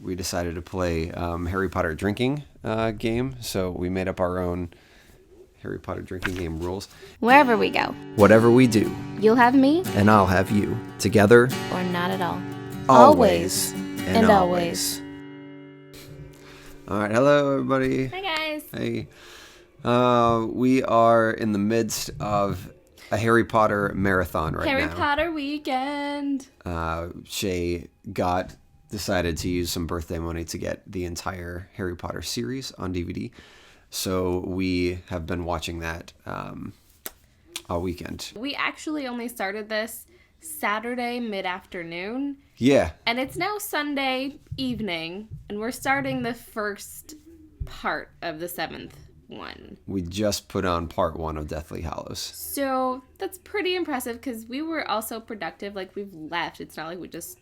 we decided to play Harry Potter drinking game. So we made up our own Harry Potter drinking game rules. Wherever we go, Whatever we do, you'll have me and I'll have you. Together, or not at all. always, and always. All right, hello everybody. Hi guys. Hey. We are in the midst of a Harry Potter marathon right now. Harry Potter weekend. Shay decided to use some birthday money to get the entire Harry Potter series on DVD. So we have been watching that all weekend. We actually only started this Saturday mid-afternoon. Yeah. And it's now Sunday evening, and we're starting the first part of the 7th one. We just put on part 1 of Deathly Hallows. So that's pretty impressive because we were also productive. Like, we've left. It's not like we just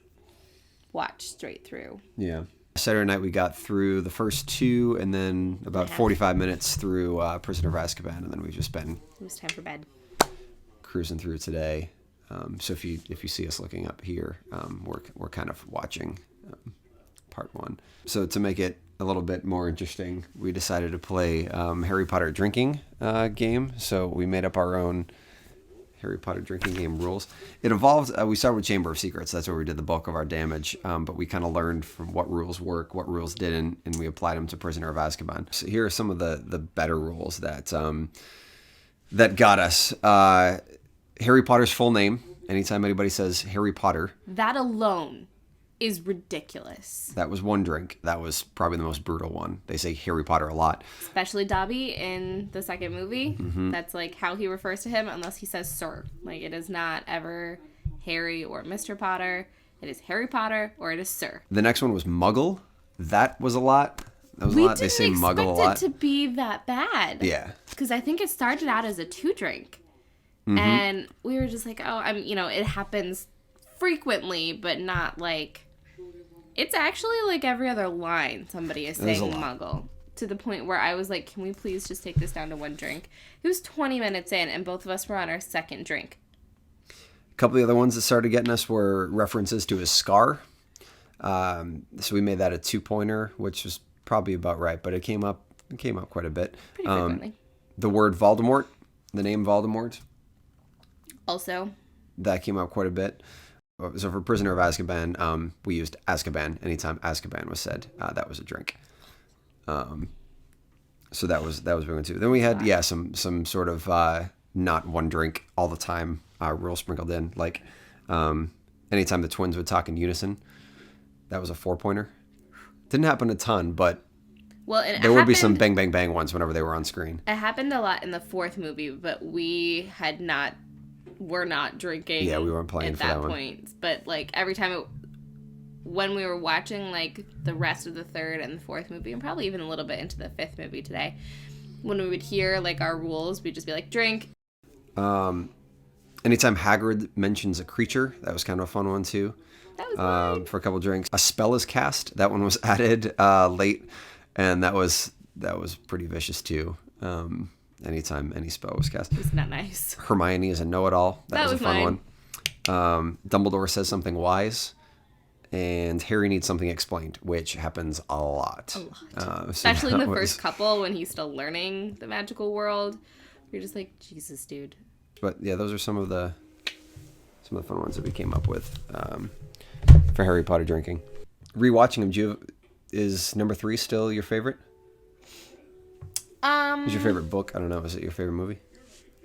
watched straight through. Yeah. Saturday night we got through the first 2 and then about 45 minutes through Prisoner of Azkaban, and then we've just been It was time for bed. cruising through today. So if you see us looking up here, we're kind of watching part 1. So to make it a little bit more interesting, we decided to play Harry Potter drinking game. So we made up our own Harry Potter drinking game rules. It evolved. We started with Chamber of Secrets. That's where we did the bulk of our damage. But we kind of learned from what rules work, what rules didn't, and we applied them to Prisoner of Azkaban. So here are some of the better rules that got us. Harry Potter's full name. Anytime anybody says Harry Potter, That alone is ridiculous. that was one drink. That was probably the most brutal one. They say Harry Potter a lot. Especially Dobby in the second movie. Mm-hmm. That's like how he refers to him unless he says sir. Like, it is not ever Harry or Mr. Potter. It is Harry Potter or it is sir. The next one was Muggle. That was a lot. That was a lot. They say Muggle a lot. We didn't expect it to be that bad. Yeah. Because I think it started out as a 2-drink. Mm-hmm. And we were just like, oh, it happens frequently, but not like... It's actually like every other line somebody is saying Muggle. To the point where I was like, can we please just take this down to 1 drink? It was 20 minutes in, and both of us were on our second drink. A couple of the other ones that started getting us were references to his scar. So we made that a 2-pointer, which was probably about right, but it came up quite a bit. Pretty frequently. The word Voldemort, the name Voldemort, Also, that came up quite a bit. So for Prisoner of Azkaban, we used Azkaban. Anytime Azkaban was said, that was a drink. So that was big one too. Then we had some sort of not 1 drink all the time rule sprinkled in. Like anytime the twins would talk in unison, that was a 4-pointer. Didn't happen a ton, but there would be some bang bang bang ones whenever they were on screen. It happened a lot in the 4th movie, but we were not drinking. Yeah, we weren't playing at for that point. But like every time when we were watching like the rest of the 3rd and the 4th movie, and probably even a little bit into the 5th movie today, when we would hear like our rules, we'd just be like, drink. Anytime Hagrid mentions a creature, that was kind of a fun one too. That was for a couple drinks. A spell is cast. That one was added late, and that was pretty vicious too. Anytime any spell was cast. It's not nice. Hermione is a know-it-all. That was a fun one. Dumbledore says something wise, and Harry needs something explained, which happens a lot. Especially in the first couple when he's still learning the magical world. You're just like, Jesus, dude. But yeah, those are some of the fun ones that we came up with for Harry Potter drinking. Rewatching them, is number 3 still your favorite? Is your favorite book? I don't know. Is it your favorite movie?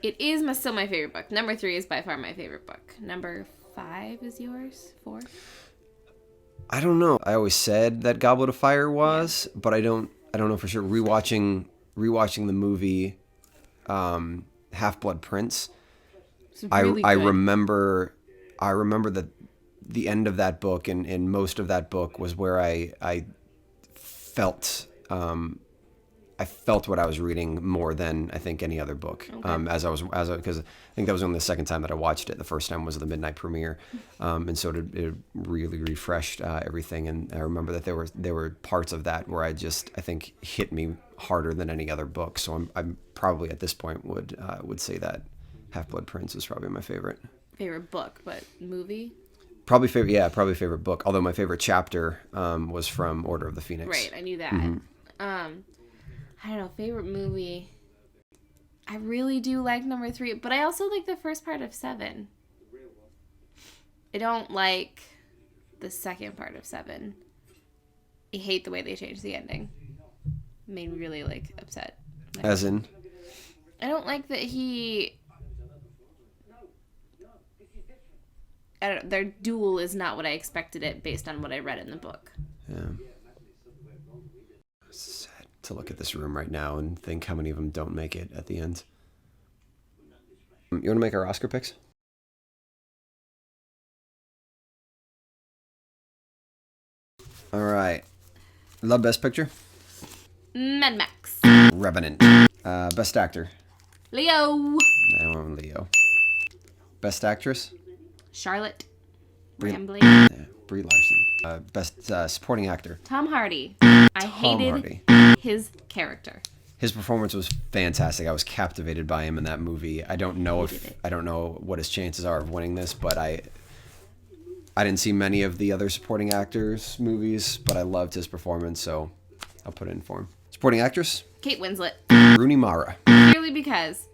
It is still my favorite book. Number 3 is by far my favorite book. Number 5 is yours? 4? I don't know. I always said that Goblet of Fire was, but I don't know for sure. Rewatching the movie Half-Blood Prince, really I remember that the end of that book and most of that book was where I felt what I was reading more than I think any other book. Okay. Because I think that was only the second time that I watched it. The first time was the midnight premiere, and so it really refreshed everything. And I remember that there were parts of that where I think hit me harder than any other book. So I'm probably at this point would say that Half-Blood Prince is probably my favorite Favorite book, but movie? Probably favorite. Yeah, probably favorite book. Although my favorite chapter was from Order of the Phoenix. Right, I knew that. I don't know, favorite movie. I really do like number 3, but I also like the first part of 7. I don't like the second part of 7. I hate the way they changed the ending. It made me really upset. As in? I don't like that their duel is not what I expected it based on what I read in the book. Yeah. It's sad to look at this room right now and think how many of them don't make it at the end. You want to make our Oscar picks? All right. Love Best Picture? Mad Max. Revenant. Best Actor? Leo. I went with Leo. Best Actress? Charlotte Rampling. Yeah, Brie Larson. Best Supporting Actor? Tom Hardy. I hated his character. His performance was fantastic. I was captivated by him in that movie. I don't know what his chances are of winning this, but I didn't see many of the other supporting actors' movies, but I loved his performance, so I'll put it in for him. Supporting actress? Kate Winslet. Rooney Mara. Purely because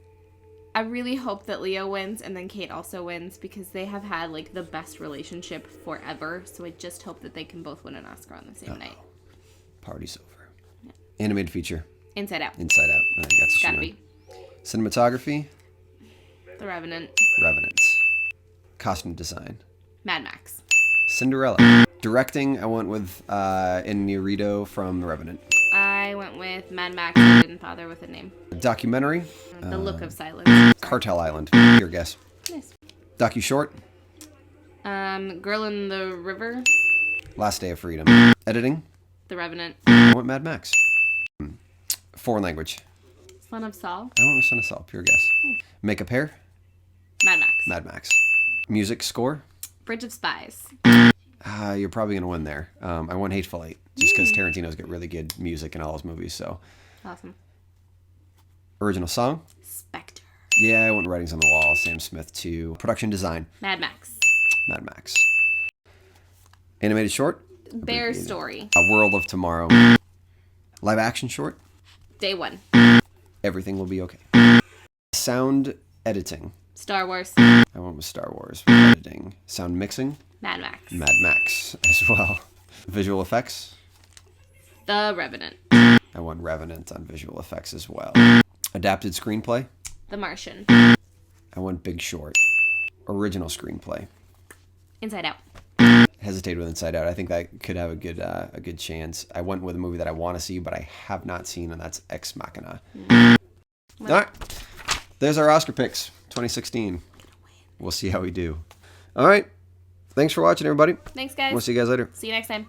I really hope that Leo wins and then Kate also wins, because they have had the best relationship forever. So I just hope that they can both win an Oscar on the same night. Party's over. Yeah. Animated feature. Inside Out. Inside Out. I think that's gotta be. Cinematography. The Revenant. Revenant. Costume design. Mad Max. Cinderella. Directing, I went with Inarritu from The Revenant. I went with Mad Max. I didn't bother with a name. Documentary. The Look of Silence. Cartel Island. Your guess. Nice. Docu-short. Girl in the River. Last Day of Freedom. Editing. The Revenant. I went Mad Max. Foreign language. Son of Saul. I went with Son of Saul. Pure guess. Makeup hair. Mad Max. Mad Max. Music score. Bridge of Spies. You're probably going to win there. I won Hateful Eight, just because Tarantino's got really good music in all his movies. So, awesome. Original song? Spectre. Yeah, I went Writings on the Wall, Sam Smith too. Production design? Mad Max. Mad Max. Animated short? Bear Story. A World of Tomorrow. Live action short? Day One. Everything Will Be Okay. Sound editing? Star Wars. I went with Star Wars. Editing. Sound mixing? Mad Max. Mad Max as well. Visual effects? The Revenant. I won Revenant on visual effects as well. Adapted screenplay? The Martian. I went Big Short. Original screenplay? Inside Out. Hesitated with Inside Out. I think that could have a good chance. I went with a movie that I want to see, but I have not seen, and that's Ex Machina. All right. There's our Oscar picks, 2016. We'll see how we do. All right. Thanks for watching, everybody. Thanks, guys. We'll see you guys later. See you next time.